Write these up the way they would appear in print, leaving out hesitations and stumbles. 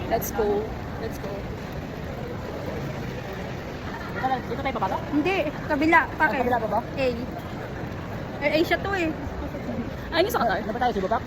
Let's go. Let's go. Dito tayo bababa? Hindi, kabila. Bakit? Kabila pa ba? A. Asia to eh. Ay, hindi sa kanal. Dapat tayo sa baba?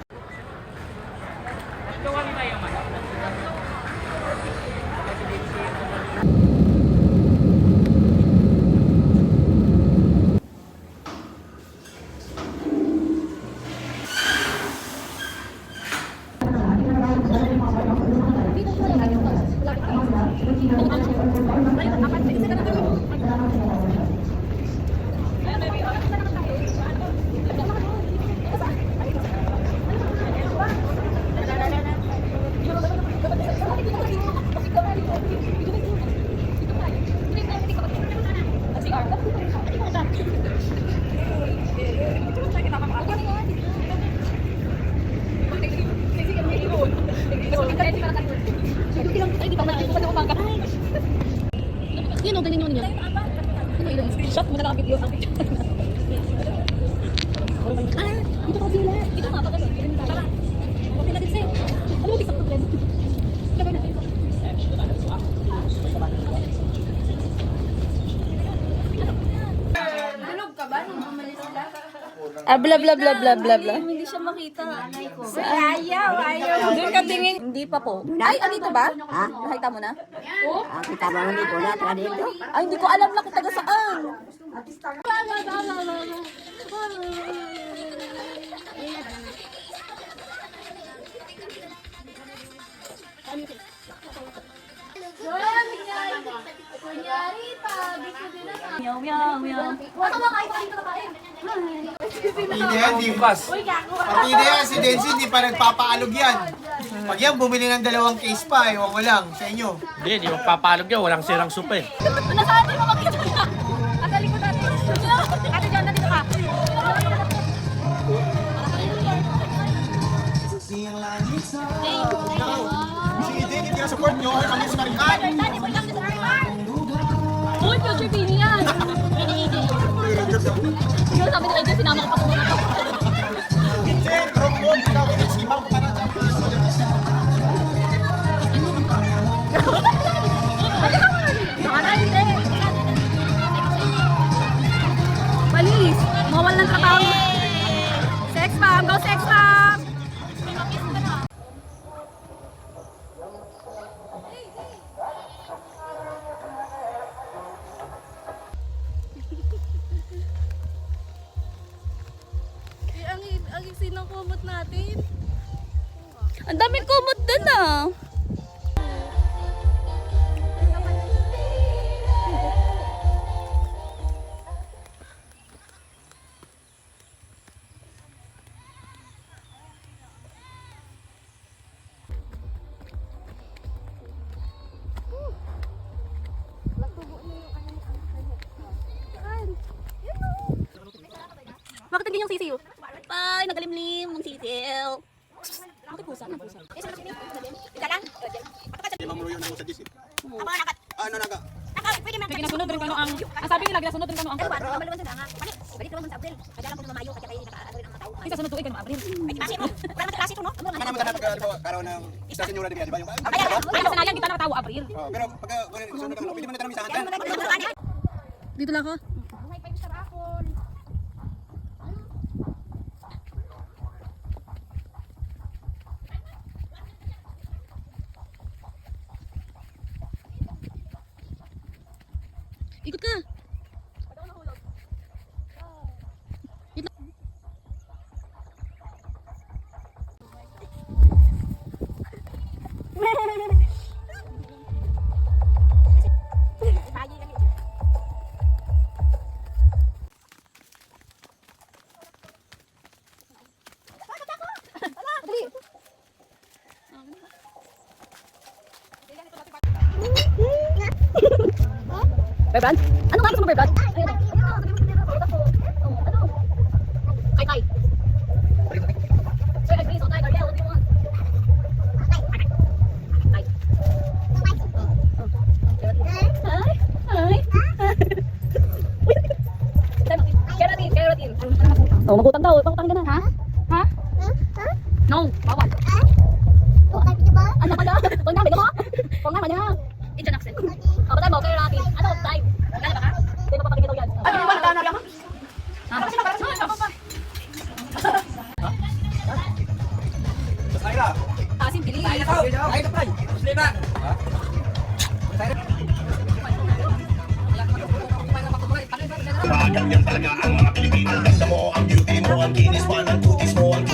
Yun o, galing yun. Shot mo na lang ang video. Ah, dito ka sila. Dito nga, pagkano. Tara. Okay natin sa'yo. Ano mo, tiksak na friend? Gawin natin. Tulog ka ba nung bumalis sila? Bla bla bla bla bla bla. Hindi siya makita. Ayaw. Doon ka tingin. Hindi pa po. Ay, andito ba? Ha? Nakita mo na? Kita ba hindi ko na dito? Ay, hindi ko alam na kung taga saan. Meow, meow, meow. Hindi yan, di pas. Partida yan, si Denzi, hindi pa nagpapaalog yan. Pag yan, bumili ng 2 case pa, ewan ko lang sa inyo. Hindi, di magpapalog yan. Walang sirang supa eh. Nasaan mo makita ka? Ang galing ko dati. Ate John, nandito ka. Si Eden, hindi na support nyo, kami sa Marikan. Uy, future Pini yan. Yung sabi nila, sinama ko pa kung ano. Eden, drop mo, ikaw, sinimang ko parang Baka na, hindi. Palis, mawal ng trabaho. Sex bomb, go sex bomb! Ang iksi ng kumot natin. Ang daming kumot dun ah. Bakit hindi yung sisiyo? Ay, nagalimlim mong sisiyo. Bakit pusa? Ano pusa? Ano naga? May ginasunod rin kano ang sabi nila ginasunod rin kano ang isa sunod tuig kano Abril. Ano maganda pagkaroon ng istasyon nyo na di ba? Ay kasanayan kita nakatawo Abril. Pero pagka sunod ka, pwede mo na tanong sa akin. Dito lang ako. Ikot ka. Beban? Ano nga gusto mo, Beban? Kay Kay. Sir, agree, so Kay, Gabriel, what do you want? Kay. Hi. Keratin, keratin. Oh, magutang daw. Pagutang ka na, ha? Ha? No, bawal. Ano pala? Huwag na, bigyan mo. Ganyan talaga ang mga Pilipino. Ang ganda mo, ang beauty mo, ang kinis mo, ang tutis mo, ang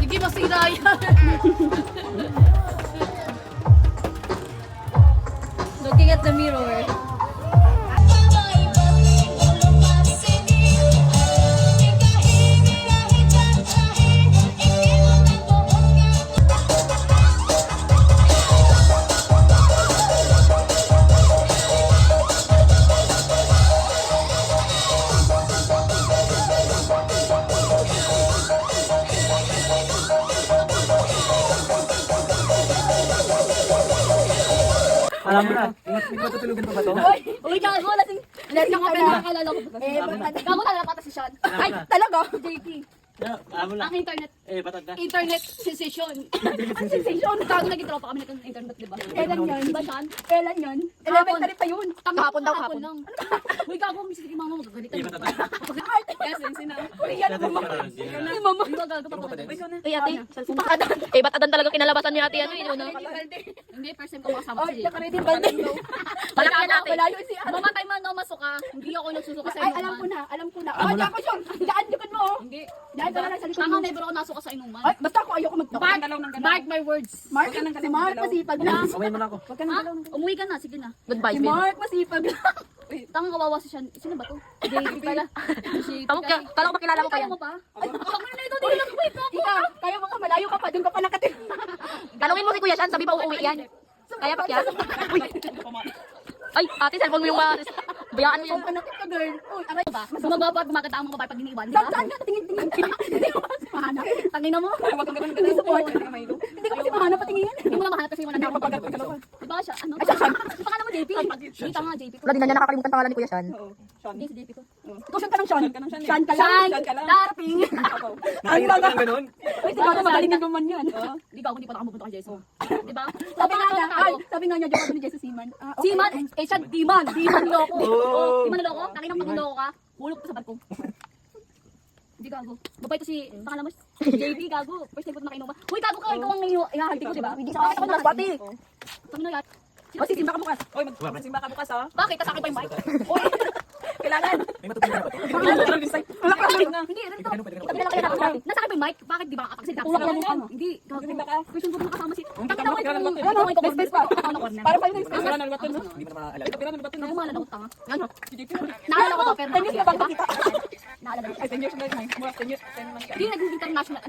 Hindi masira yan. Looking at the mirror. Alam mo na. Matutulugan pa ba to? Uy, gago, lasing ka pa nakakalala ko. Gago na pata si Sean. Ay, talaga? JP. Alam mo na. Ang internet. Batad na. Internet sensation. Ang sensation. Gago nag-drop kami ng internet, di ba? Kailan yun? Diba, Sean? Kailan yun? Elementary pa yun. Hapon daw, hapon lang. Uy, gago, mismo si mama mo gagalitan. Batad na. Yes, sina. Korean mo. Ay, mama. Di ba gago pa po? Uy, ate. Ba't adan talaga kinalabasan ni ate ano yun? Hindi, first time ko makasama si JP. Nakaready balde. Balak yan ate. Mamatay man na masuka. Hindi ako nagsusuka sa inuman. Alam ko na. Oh, ako siya. Daan likod mo, oh. Hindi. Daan ka lang sa likod Tanga, mo. never ako nasuka sa inuman. Ay, basta ako ayoko Mark, mark my words. Mark, si Mark, masipag lang. Kamay mo na ako. Ha? Umuwi ka na, sige na. Goodbye, Si Mark, masipag lang. Tanga kawawa si Sean. Sino ba to? JP pala. Kala ko makilala ko pa Kaya yan. mo pa? Ay, ako na ito. Hindi lang wait ako. Ikaw, kaya mo ka, malayo ka pa, doon ka pa nakatira. Talungin mo si Kuya Shan, sabi pa uuwi yan. Kaya pa yan. Ay, ate, cellphone mo yung bayaan mo yan. Panakit ka, girl. Uy, aray ba? Bumaba pa, gumakanta ang mga babae pag iniwan, di ba? Saan ka? Tingin-tingin. Hindi ko kasi mahanap. Tangin na mo. Wag kang ganun, ganun support. Hindi ko kasi mahanap patingin. Hindi mo na mahanap kasi wala na ako. Di ba siya? Ano? Ang pangalan mo, JP? Hindi, tanga, JP. Wala din na niya nakakalimutan pangalan ni Kuya Shan. Hindi, si JP to. Ikaw, Sean ka lang, Sean. Sean ka Sean! lang. Daraping! Nakahirap ka ng ganun. Uy, siguro magaling na guman yan. Di ba ako hindi pa nakapupunta kay Jason? Di ba? Sabi nga niya, joke ako ni Jesus Seaman. Siman, eh siya, Diman. Diman loko. Oh, Diman loko. Nakita mo loko ka. Hulog ko sa barko. Hindi gago. Babae to si, pangalan mo, JB gago. First time ko nakainom ba? Uy, gago ka, ikaw ang ihahalti ko, di ba? Hindi sa akin ako nagbati. Sabi na yan. O, si Simba ka bukas. Oy, magsimba ka bukas, ha? Bakit? Kasakit pa yung mic. Uy, kailangan. May matutulugan na ba to? Wala ka lang. Hindi, ganito. Itabi na lang kayo nakakasakit. Nasakit pa yung mic. Bakit di ba kakaksid? Tulak lang mukha mo. Hindi, gago. First time ko nakasama si... Tangin na Ano, ko next space pa. Para pa yung next space. Hindi mo na maalala. Ano maalala ko tanga? Ano? Naalala ko to, pero Tenis na bang kita? naalala ko. Ay, 10 years na yun. Mura 10 years. Hindi naging international.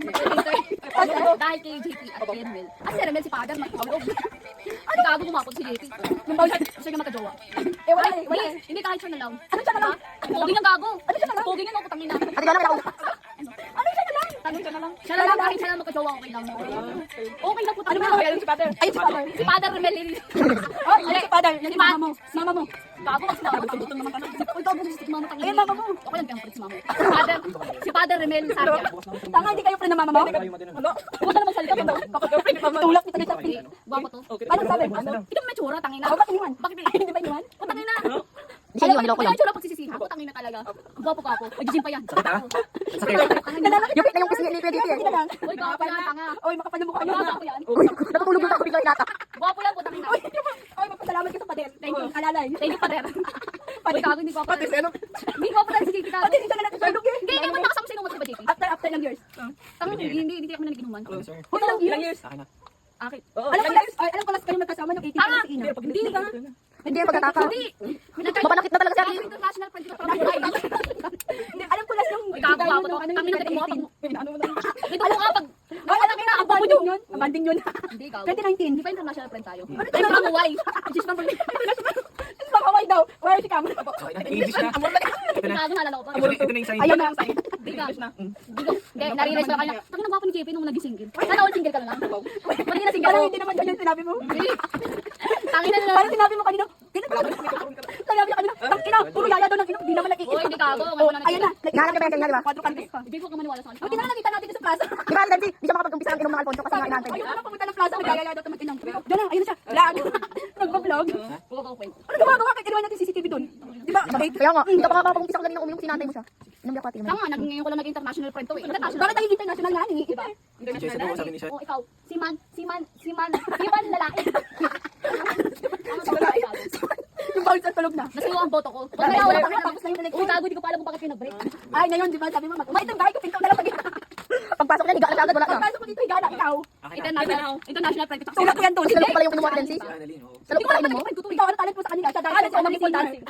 Dahil kay JP at kay Remel. At si Remel si Father, magkakawag. Ano gago kumapot si JP? Yung bawal siya nga magkajowa. Eh, wala eh. Wala, hindi kahit siya na lang. Ano siya na lang? Pogi ng gago. Ano siya na lang? Pogi ng ako, tangin na. Ate, gano'n kailangan ko. Ano siya na lang? Tangin siya na lang. Siya na lang, kahit siya na magkajowa, okay lang. Okay lang po, Ano tangin ba na. kaya si Father? Ay, si Father. Si Father Remel. Oh, yan si Father. Yan si mama mo. Mama mo. Gago kasi mama. Uy, gago si mama tangin. Ayun, mama mo. Okay lang, kaya si mama. Si Father Remel Sarya. Tanga, hindi kayo friend ng mama mo? Ano? Huwag ka naman salita mo. Girlfriend ni mama. Tulak kita dito. Gwapo to. Ano sabi? Hindi mo may tsura, tangin na. Bakit iniwan? Bakit Hindi ba iniwan? O, tangin na. Hindi siya niloko lang. Yung tsura pagsisisihan ko, tangin na talaga. Gwapo ka ako. Nag-gym pa yan. Sakit. Yung fit na yung pisngi ni Kuya JP eh. Uy, gwapo yan, tanga. Oy, makapal na mukha Uy, niyo. gwapo yan. Uy, natutulog lang ako bigla inata. Gwapo yan, putang ina. Oy, magpasalamat ka sa pader. Thank you. Alalay. Thank you, pader. Uy, gago, hindi gwapo. Pati seno. Hindi gwapo lang si JP gago. Pati isa na natin sa lug eh. Hindi, hindi mo nakasama sa inuman sa JP. After ng years. Tanga, hindi ako naniginuman. Hoy, ilang years? Akin na. Akit. Alam ko last kayo magkasama ng 18 Tanga! sa Ina. Hindi ka. Hindi, pagkataka. Hindi. Mapanakit na talaga si ate. International friend ko. Hindi, alam ko last yung Uy, gago, gwapo to. Tangin na mo. Ano mo lang? Ito mo nga pag... Ay, alam ko na, ang banding yun. Ang banding yun. Hindi, gago. 2019. Hindi pa international friend tayo. Ano I'm from Hawaii. Just from Sa Hawaii daw. Where si Cam? English na. Ito na. Gago, naalala ko pa. Ito na yung sign. Ayun na ang sign. Hindi ka. Hindi, nare-realize ko na kanya. Tangin na gwapo ni JP nung naging single. Sana all single ka na lang. Pati na single Parang ako. hindi naman ganyan sinabi mo. Hindi. Tangin na Parang sinabi mo kanina. Sinabi mo kanina. Tangina, puro yaya daw ng ino. Hindi naman Uy, nag-iisip. hindi gago. Ayun na. Nahanap niya ba yan kanina, di ba? 4 kantis pa. Hindi ko ka maniwala sa kanya. Buti na lang nakita natin dito sa plaza. Di ba, Dancy? Di siya makapag-umpisa ng inom ng Alfonso kasi nga inaantay Ayun niya. na pumunta ng plaza. Nagayaya daw mag-inang. Diyan na, ayun na siya. Vlog. Nagpa-vlog. Huwag ako kwento. Ano gumagawa? Kahit iniwan natin CCTV doon. Di ba? Kaya nga, hindi ka pa makapag-umpisa kanina uminom, sinantay mo siya. Inom niya ko ate. Tama, ngayon ko lang naging international friend to eh. International. Bakit naging international nga? Di ba? Jason, ano sabi ni Sean? Oh, ikaw. Si man lalaki. Yung bawal sa tulog na. Nasiwa ang boto ko. Wala, Wala, wala wala. pa tapos na yung Uy, election. gago, di ko pa alam kung bakit kayo nag-break. Ay, ngayon, di ba, sabi mo, maitim bahay ko, pinto na lang pag Pagpasok niya, higa na agad, wala na. pagpasok ko dito, higa na, ikaw. International friend ko. Sulat ko yan doon. Sino pala yung kinuha ni Nancy? Si Annalyn, oo. Sa loob pala inom mo? Ikaw, ano talent mo sa kanila? Siya dahil sa umang dancing.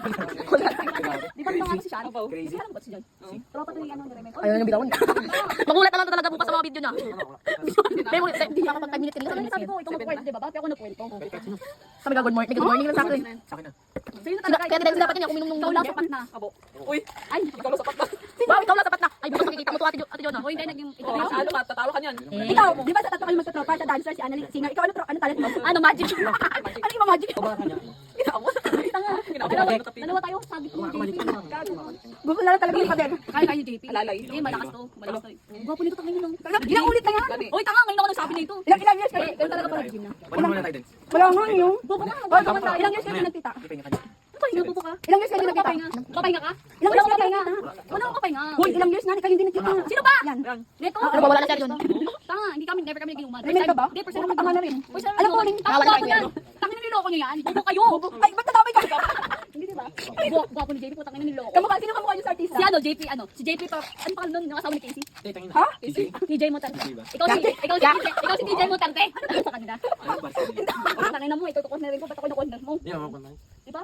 Di ba naman si Sharon? Crazy. Alam ba si John? Tropa to yung ano, Remen. Ayaw niyang bitawan. Magulat naman talaga bukas sa mga video niya. Pero hindi niya ako pag 5 minutes kanina. Sabi ko, ikaw mag-point, di ba? Bakit ako nag-point ko? Sabi ka, good morning. Good morning lang sa akin. Sa akin na. Sa'yo na Sila, talaga. kaya tinanong dapat niya, uminom nung Ikaw lang sapat na. Uy, Ay, ikaw lang sapat na. Wow, ikaw lang sapat na. Ay, bukas makikita mo to Ate Jonah. o hindi naging ito. Oh, ano ka, tatawa ka niyan. Ikaw, di ba sa tatlo kayo magkatropa, siya dancer, si Annalyn, singer. Ikaw, ano talent mo? Ano, magic? Ano yung mga magic? Dalawa tayo, sabi ko. Gusto na lang talaga yung kader. Kaya kayo, JP. Alalay. Eh, malakas to. Malakas to. Gwapo nito, tangin nyo. Ginaulit na yan. Uy, tanga, ngayon ako nagsabi nito. Ilang years kayo? Ganun talaga pala, Jim na. Wala muna tayo din. Wala nga yung. Bobo ka, Oh, bobo ka. ilang years kayo nagkita? Ipahinga ka niya. Ano bobo ka? Ilang years kayo Wala nagkita? ka pahinga. Papahinga ka? Ilang years kayo nagkita? Wala akong papahinga. Hoy, ilang years na, kayo hindi nagkita. Sino ba? Yan. Neto? Ano ba, wala na siya yun? Tanga, hindi kami, never kami naging umat. Remember ka ba? Hindi, person Tama na rin. Alam mo, rin. tanga Wala ko na yan. Tangin na niloko nyo yan. Bobo kayo. Ay, ba't nadamay ka? Hindi, diba? Gwapo ni JP po, tangin na niloko. Kamukha, sino kamukha yung sa artista? Si ano, JP, ano? Si JP pa, ano pa nun, yung asawa ni Casey? Hindi, tangin na. Ha? Easy. TJ Motarte. Casey ba? Ikaw si TJ Motarte. Ano sa kanila? Ano ba? Sige. Tangin na mo, ito tukos na rin ko, ba't ako nakuha mo? Hindi, ako na. Diba?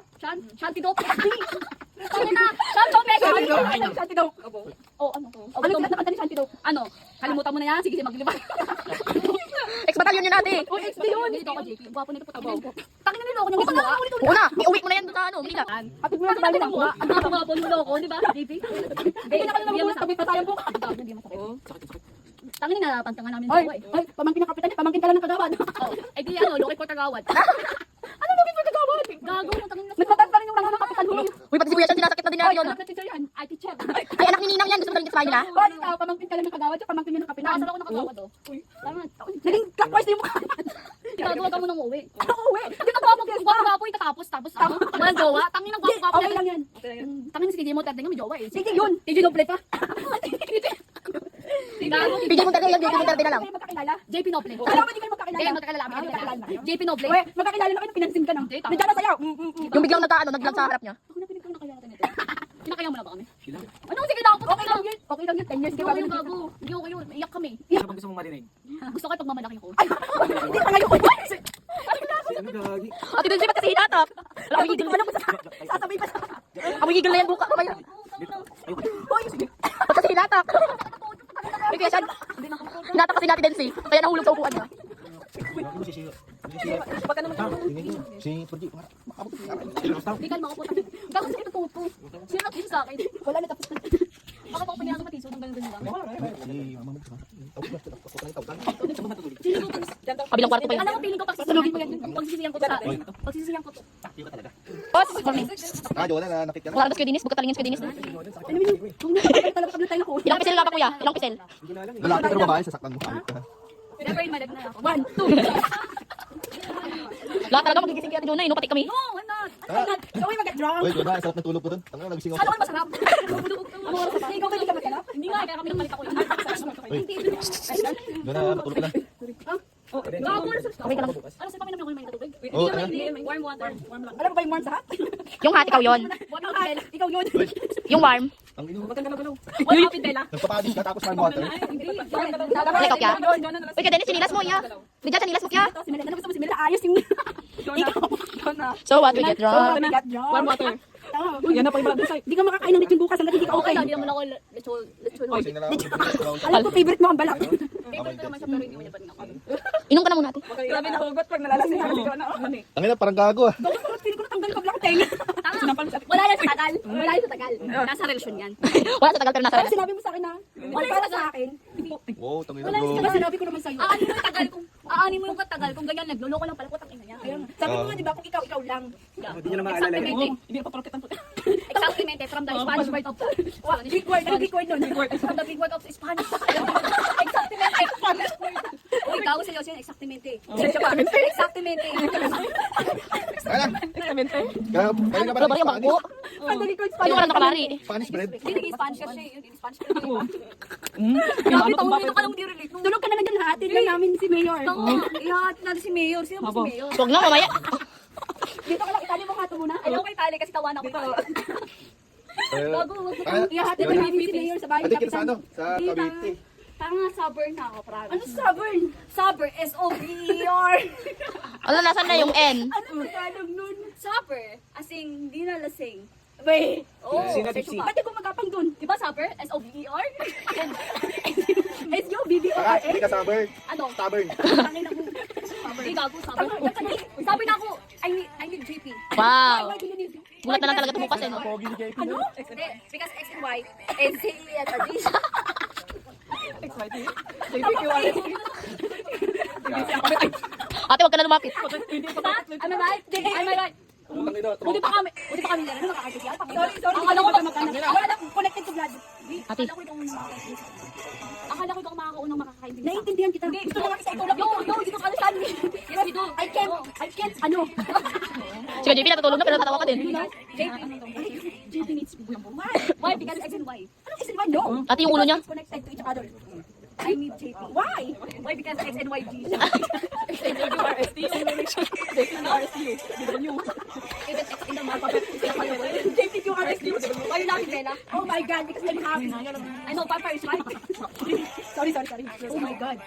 Shanti Dope. Tangin na, Shanti Dope. Shanty Dope. Oh, ano? Oh, Ano yung nakanta ni Shanty Dope? Ano? Kalimutan mo na yan. Sige, maglibang. Ex-batalyon yun ate. Uy, XD yun. Dito ako, JP. Gwapo nito po. Tangin na niloko niyo ginawa. Oo na, iuwi mo na yan doon sa ano, Manila. Kapit mo lang sa bahay lang. Ang gwapo niloko, di ba? JP. Hindi na kayo naman tabi pa tayo po. Hindi masakit. Tangin na pantangan namin Ay, dalawa eh. ay, pamangkin ng kapitan, pamangkin ka lang ng kagawad. Oh, eh di ano, Loki Portagawad. Ano lagi mo kagawad? Gago na tangin na. Nagpatan pa rin yung mga kapitan mo. Uy, pati si Kuya siya sinasakit na din natin yun. Ay, teacher yan. Ay, teacher. Ay, anak ni Ninang yan, gusto mo talagang sa nila. Bakit ikaw, pamangkin ka lang ng kagawad, siya pamangkin niya ng kapitan. Nakasal ako nakatawad oh. Tama. Naging clockwise na yung mukha. Gagawa ka mo nang uwi. Ano uwi? Hindi na gwapo itatapos. Tapos ano? Walang jowa. Tangin na gwapo. Okay lang yan. Tangin na si TJ Motarte nga may jowa eh. Sige yun. TJ Noble pa. Gago. Bigyan mo talaga yan, bigyan mo talaga na lang. Kayo magkakilala? JP Noble. Alam mo, hindi kayo magkakilala. Hindi, magkakilala kami. Magkakilala kayo? JP Noble. Uy, magkakilala na kayo, pinansin ka na. Hindi, tama. Nandiyan na sa'yo. Yung biglang naglag sa harap niya. Ako na pinagkang nakaya natin ito. Kinakaya mo na ba kami? Sila. Ano? Sige na ako. Okay lang yun. Okay lang yun. 10 years Hindi ka ako pa yung gago. Hindi ako kayo. Iyak kami. Ano bang gusto mong marinig? Gusto ko pag mamalaki ko. Hindi pa ngayon. Ano gagi? Ate Dulce, ba't kasi hinatak? Wala, may higil. Sasabay pa sa... May higil na yan buka. Kamay. Hoy, sige. Ba't kasi hinatak? Ay, Kuya Sean, hinatak kasi natin Densi. Kaya nahulog sa upuan niya. Hindi kalma ko po. Gago sa ito po. Sino nag sa akin? Wala na tapos na. Ako pa pinago matiso ng ganun lang. Kabilang kwarto pa yun. Alam mo, feeling ko pagsisisihan mo yan. Pagsisisihan ko to sa akin. Pagsisisihan ko to. Boss! Jowa na, nakit ka na. Wala na ba Kuya Dinis? Bukat talingin si Kuya Dinis. Ano yun? Kung nakakabay talaga kablo tayo na kuha. Ilang pisel nga pa Kuya? Ilang pisel? Lalaki pero babae, sasaktan mo. Ayop ka. Never in my life na ako. 1, 2. Lahat talaga magigising kay Ate Jonah, no? Pati kami. No, I'm not. Ano yan? Ikaw ay mag-drunk. Uy, diba, sarap ng tulog ko dun. Tanga, nagising ako. Ano man masarap? Ano oras pa? Ikaw ba hindi ka masarap? Hindi nga, kaya kami nagpalit ako. Doon na, matulog ka na. Gago, ano sa Okay ka lang. Ano sa pakinom yung may tubig? Oo, Hindi, warm water. Warm lang. Alam mo ba yung warm sa hat? Yung hat, ikaw yun. Warm Ay, water. ikaw yun. Yung warm. Ang ino. Warm outfit Bella. Nagpapadis ka tapos warm water. Hindi. Ikaw Kya. Uy, Kuya Dennis, sinilas mo, ya. Hindi dyan, sinilas mo, Kya. Si Mila, ano gusto mo si Mila? Ayos yung... So what, we get drunk. Warm water. Yan na pa yung bagay. Hindi ka makakain ng lechon bukas hanggat hindi ka Okay okay. lang, hindi naman ako lechon. Gising na lang. Alam ko, favorite mo ang balak. Favorite ko naman siya pero hindi mo niya pa rin ako. Inom ka na muna natin. Grabe na hugot pag nalalasing na kasi ko na. Ang ina, parang gago ah. Bakit parang feeling ko natanggal ka black tenga? Wala yan sa tagal. Wala yan sa tagal. Nasa relasyon yan. Wala sa tagal pero nasa Pero relasyon. sinabi mo sa akin na, para sa akin. Wow, tangina Wala, bro. diba sinabi ko naman sa'yo? Aanin mo yung katagal kung ganyan nagluloko lang pala putang ina niya. Sabi mo nga, di ba, kung ikaw, ikaw lang. Hindi niya na maalala yun. Hindi pa proketan po. Exactamente from the Spanish word of Big word, ano big word nun? from the big word of Spanish. Exactamente. Uy, gago seryoso yun. Exactamente. Exactamente. Kaya lang. Kaya na Wala ba yung Spanish? bangko? Ang dali ko, Ay, wala nakamari. Spanish bread. Hindi naging Spanish kasi. Yung Spanish kasi. Grabe, dito ka lang di relate. Tulog ka na lang dyan, hahatid lang namin si Mayor. Ihahatid natin si Mayor. Sino ba si Mayor? Huwag na, mamaya. Dito ka lang, itali mo hato muna. Ayaw kay Tali kasi tawanan ko. Gago, wag mo. Ihahatid lang namin si Mayor sa bahay ni Kapitan. Sa Cavite. Tanga, stubborn na ako, promise. Ano stubborn? Stubborn, S-O-B-E-R. Ano, nasan na yung N? Ano Tagalog nun? Supper, as in, di na lasing. Wait. Oh, Sino sexy tipsy? pa. Ba't di ko magkapang dun? Di ba supper? S-O-B-E-R? S-U-B-B-O-R-S. Hindi ka stubborn. Ano? Stubborn. Tangin ako. Di gago, supper. Sabi na ako, I need JP. Wow. Why do you need- Gulat na lang talaga tumukas eh, no? Ano? Hindi, because X and Y is J and a G. Ate, huwag ka na lumapit. Diba? Am I right? Am I right? Buti pa kami meron nakaka-artist yan. Sorry. Akala ko ba Wala na, connected to blood. Ate. Akala ko ikaw makakaunang makakaintindi. Naiintindihan kita. Gusto mo lang isa itulak. No, hindi ko understand. Yes, we do. I can't, ano? Sige, JP, natutulog na pero natatawa ka din. JP needs to be Why? Because X and Y. Ano kasi naman? No. Ate, yung ulo niya. Connected to each other. I need JP. Why? Why? Because X and Y G. Even X in the alphabet is the color word. JPQRST. Why you laughing, Bella? Oh my God, because I'm happy. I know, Papa is right. Sorry. Oh my God.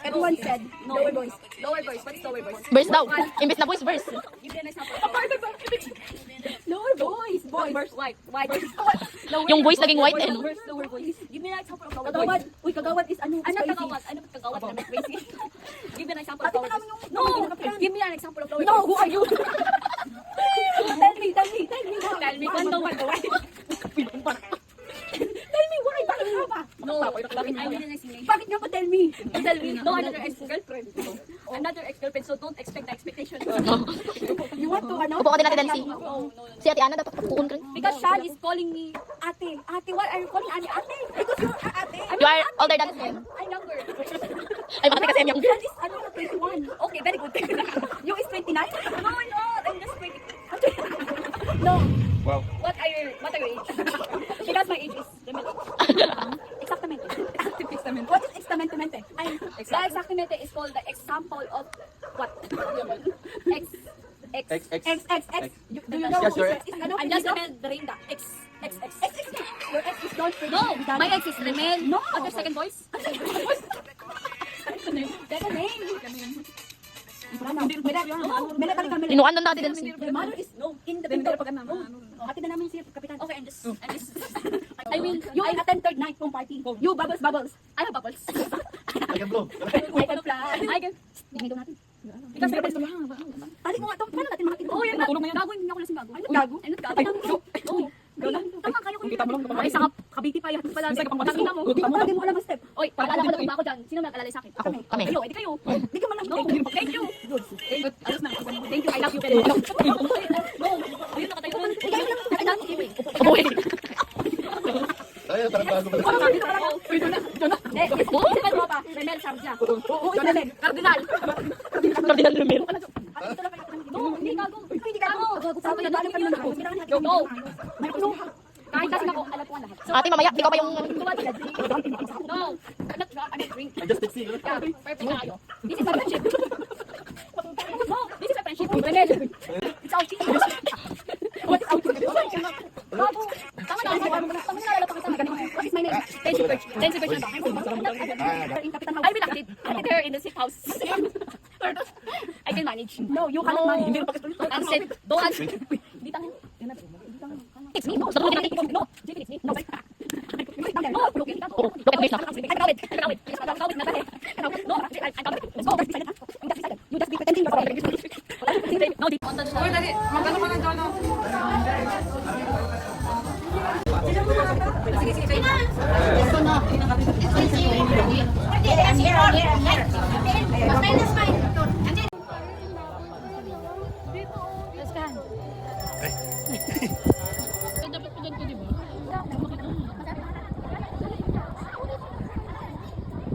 Everyone said, lower voice. Lower voice. What is lower voice? Verse daw. Imbes na voice, verse. Give me an example. Lower voice. Voice. White. White. Yung voice naging white eh, no? Lower voice. Give me an example of lower Kagawad. voice. Uy, kagawad is ano? Ano Spicy. kagawad? Ano ba kagawad? Ano ba crazy? Give me an example of Ate, lower naman voice. yung- No! Give me an example of lower No, voice. who are you? Tell me. Tell me, kwento ba? Tell me why. Bakit nga ba? No. I'm really listening. Bakit nga ba tell me? Tell me. No, another ex-girlfriend. Another ex-girlfriend, so don't expect the expectation. You want to ano? Upo ka din natin, Nancy. No, no, no. Si Ate Ana dapat pupukon ka rin. Because Shan is calling me ate. Ate, why are you calling Ate? Ate? Because you're ate. You are older than him. I'm younger. Ay, bakit kasi yung... That is ano, 21. Okay, very good. You is 29? No, I'm not. I'm just 20. No. Wow. What are your age? Because my age is the middle. Exactamente. What is extamente? The exactamente is called the example of what? X. Do you know Yes, who your is ano? I'm just remembering the X. Your ex is don't No, my ex is Remel. No. What's your second voice? That's a name. Mena kali kami. Inuan doon natin, Nancy. The mother is in the window. Ate na namin si Kapitan. Okay, I'm just I will, You attend third night kong party. You bubbles. I have bubbles. I can blow. I can fly. I can, Tingin daw natin. because my bubbles. Tali ko nga to. Paano natin makita? Oh, yan na. Gago, hindi ako lasing gago. Ano gago? I'm not gago. No. Tama, kaya ko yun. Ay, sa Cavite pa yan. Pala, tangina mo. Hindi mo alam ang step. Oy, paalala ko lang ba ako dyan? Sino nag-alala sa akin? Ako, kami. Kayo, edi kayo. Hindi ka man lang. No, thank you. Alas na. Thank you, I love you very much. No, ayun nakatayo. Ikaw lang. Kailangan mo. Uy. Ay, parang bago ba? Second mo pa, Renel Sarja. Oo, ito na. Cardinal. Cardinal Romero. No, hindi gago. Hindi ka ako. Sabi na dali kami na ako. No. Kahit kasi ako, alam ko ang lahat. So, Ate, mamaya, ikaw pa yung... no, I'm not drunk, I'm not drink. I just tipsy. Yeah, perfect na kayo. This is my friendship. No, this is my friendship. Renel. It's our team. What is our team? Bago. Tama na, tama na, lalapang kita. What is my name? Tensi version ba? I will acted her in the sick house. I can manage. No, you cannot manage. Answer. Don't answer. Hindi tangin. It's me. No, no, no. It's me. No. No, look at that. Oh, look at this na. I'm kawit. I'm kawit. I'm kawit na tayo. No, I'm kawit. Let's go. You just be pretending you're kawit. No, di. Uy, dali. Magano ka ng Jono. Sige, sige, sige.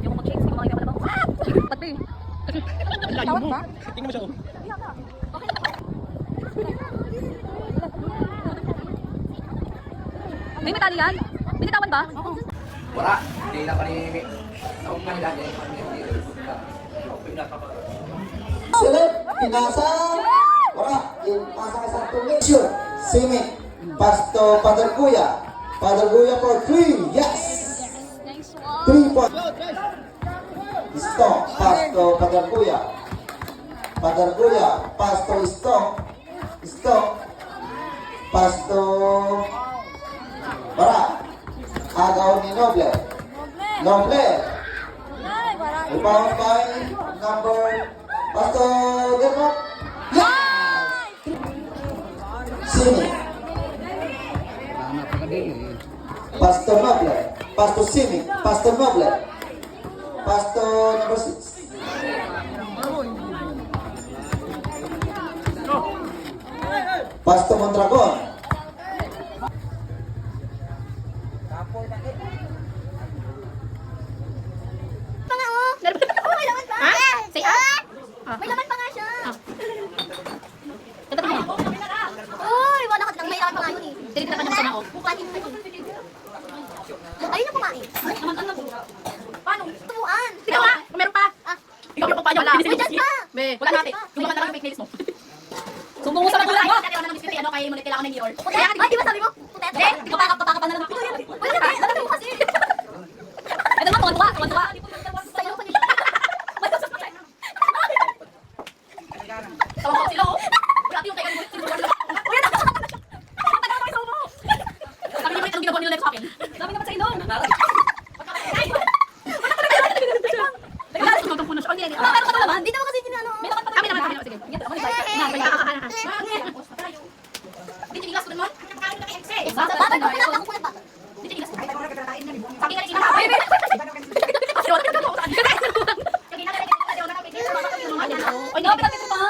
Yung mag-change, yung mga iba ba? Pati. Layo mo. Tingnan mo siya. Oh. May metali yan? May katawan ba? Oo. Wala. Hindi na pa ni... Ako pa nila. Select, pinasa, wala, yung pasa ka sa tungin. Sure, Simi, Pasto, Padre Guya for 3, yes! Nice one. 3 points. Isto, Pasto, Padre Guya, Pasto, Isto, Pasto, wala, agaw ni Noble, rebound by number Pasto Germo. Sini. Pasto Noble. Pasto Sini. Pasto Noble. Pasto number 6. Pasto Mondragon. Say ah. May laman pa nga siya. Ito pa. Uy, wala ka. May laman pa nga yun eh. Tinitira ka naman sa ako. Bukatin pa yun. Ayun na kumain. Paano? Tumuan. Tingnan mo, kung meron pa. Ah. Ikaw yung paano. Wala. May dyan pa. Be, wala natin. Yung mga talagang fake nails mo. Sumbong mo sa mga mo. Dati ako ng biskuit, ano, kay Monet kailangan ng York. Kaya, di ba sabi mo? Putet. Hindi, kapaka pa na lang. Wala ka. Wala mo kasi. Ito naman, tuwan-tuwa. Sa'yo pa nila. Tawag ko sila, oh. Grabe yung kailan mo. Uy, ano? Tagal ako isang mo. Sabi niyo, anong ginagawa nila sa akin? Sabi naman sa ilong. Tutong po na siya. Oh, hindi. Meron ka naman. Di naman kasi ano. May naman pa. Kami naman. Sige. Hindi tinigas ko nun. Kakain na kay MC. Bata, kulat ako, kulat bata. Hindi tinigas ko. Sabi ka rin sinabi. Ay, baby. Kasi wala ka na. Kasi na Oy, no, pinapit mo pa.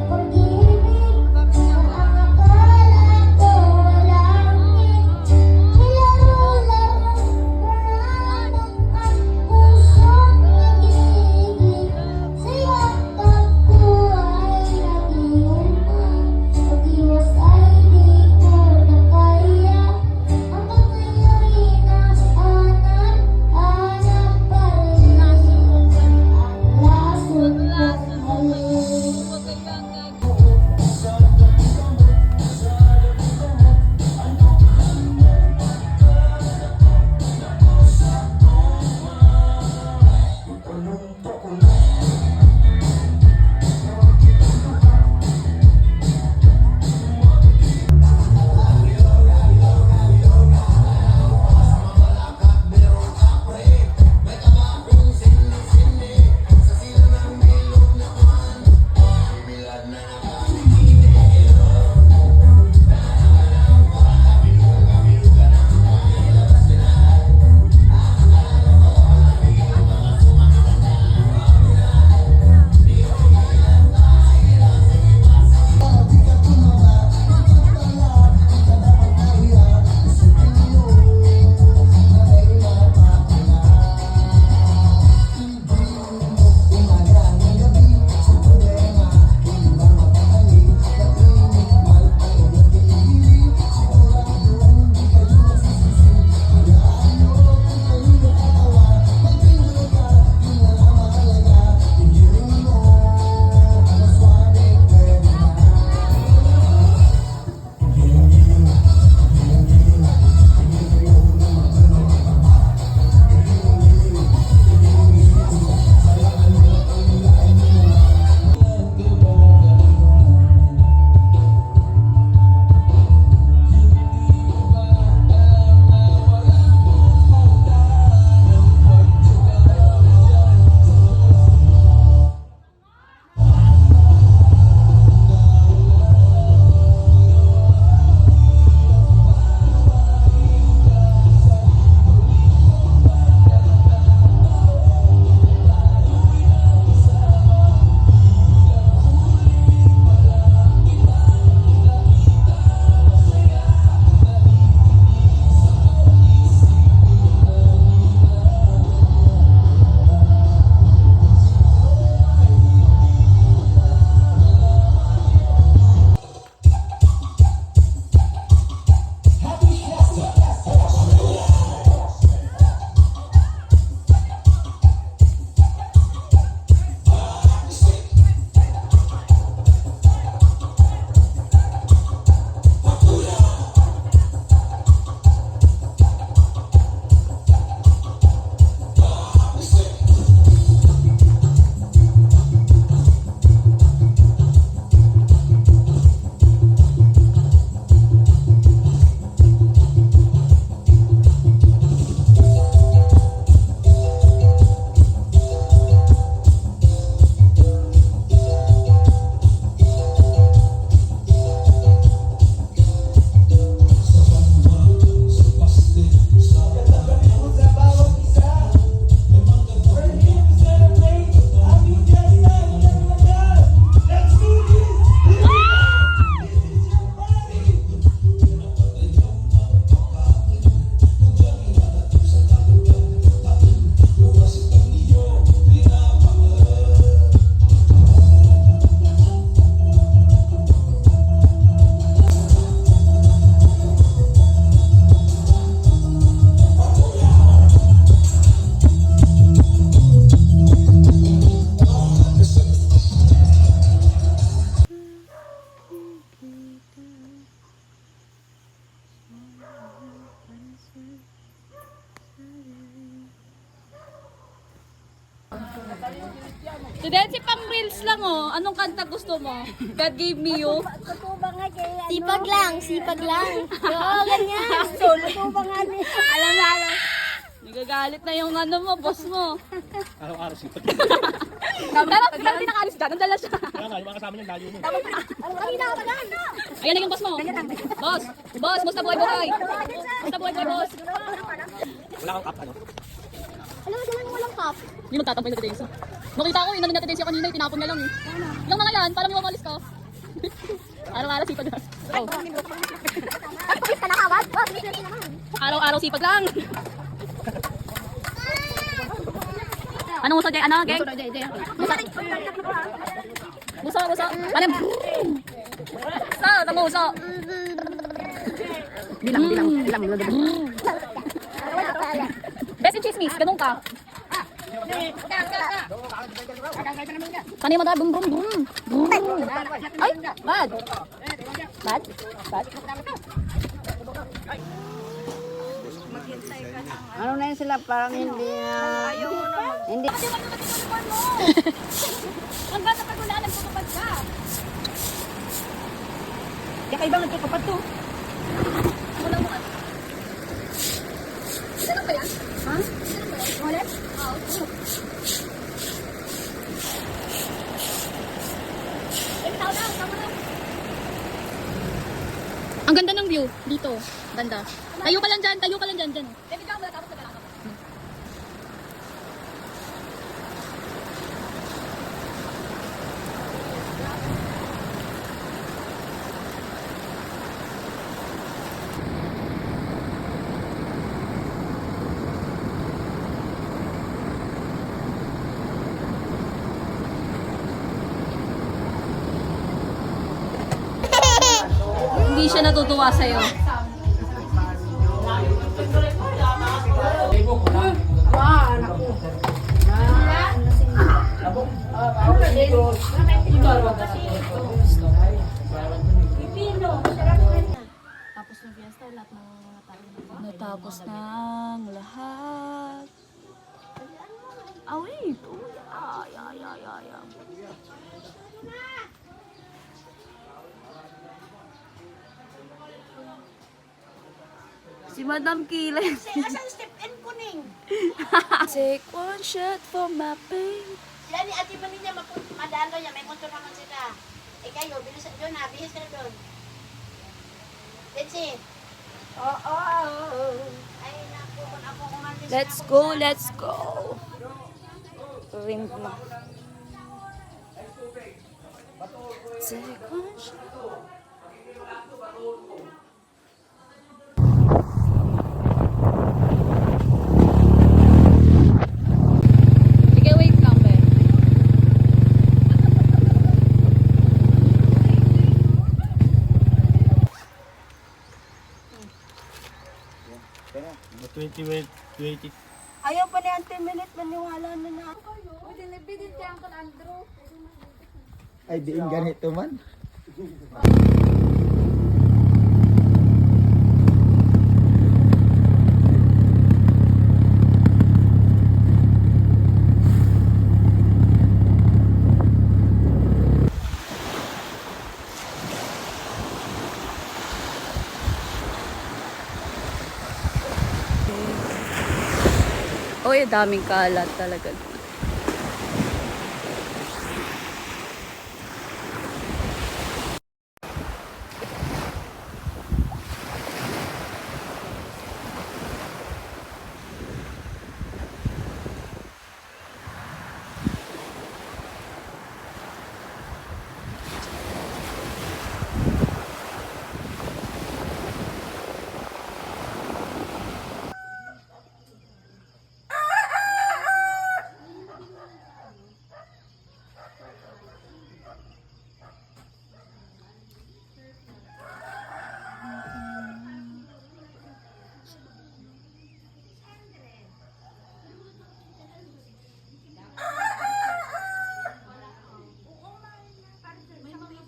Pag-ibig Student, si pang reels lang oh. Anong kanta gusto mo? God gave me you. Sipag lang, sipag lang. Oo, ganyan. Solo ba nga ni? Alam na, alam. Nagagalit na yung ano mo, boss mo. Araw-araw sipag. Pero di nakaalis dyan, nandala siya. Kaya nga, yung mga kasama niya, layo mo. Kanina ka pa lang. Ayan na yung boss mo. Boss, boss, musta buhay-buhay? Musta buhay-buhay, boss? Wala kang up, ano? Alam mo, sila walang cup. Hindi magtatampay na Daisy. Nakita ko, inano natin Daisy kanina, tinapon niya lang eh. Yung mga yan, parang yung umalis ka. Araw-araw sipag lang. Oh. Pagpapis ka na kawad. Oh, bilis na naman. Araw-araw sipag lang. Anong uso, Jay? Ano, geng? Buso, buso. Alam. Sa, tamo uso. Bilang. Best in chismis, ganun ka. Kanina mo brum brum brum. Ay, bad. Bad? Bad? Ano na yun sila? Parang hindi na... Hindi. Ang bata pag wala, nagtutupad ka. Di ka ibang nagkakapat to. Wala mo ka. Isa lang ba yan? Ha? Wala? Oo. Ang ganda ng view dito. Ganda. Tayo ka lang dyan, dyan. Baby, ka muna, tapos naglalakad ka. Hindi siya natutuwa sa'yo. Natapos ng lahat. Ah, wait. Yeah. Si Madam Kiles. Take one shot for my pain. Sila ni Ate Mani niya madalo niya. May motor naman sila. Eh kayo, bilis doon ha. Bihis ka na doon. That's it. Ay, naku. Kung ako kumantis Let's go. Rim mo. Take one shot. Sige, wait lang, be. Ayaw pa ni Ate Minute. Maniwala na na. Ay, diin ganito man. Uy, daming kalat talaga.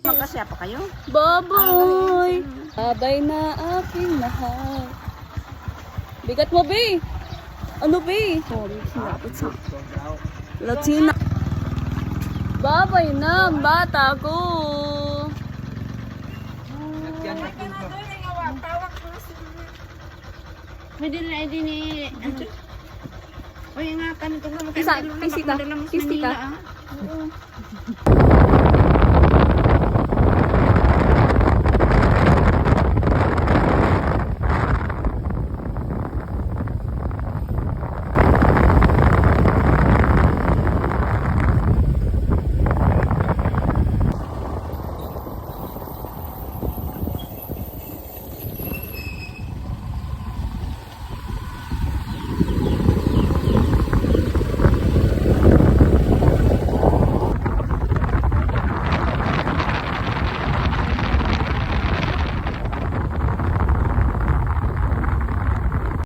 Magkasya pa kayo? Baboy! Babay na aking mahal. Bigat mo, be! Ano, be? Sorry, sinapit sa Latina. Babay na, bata ko. Pwede na ni... Uy, ingatan ito na. Kisa ka. Kiss kita. Oo.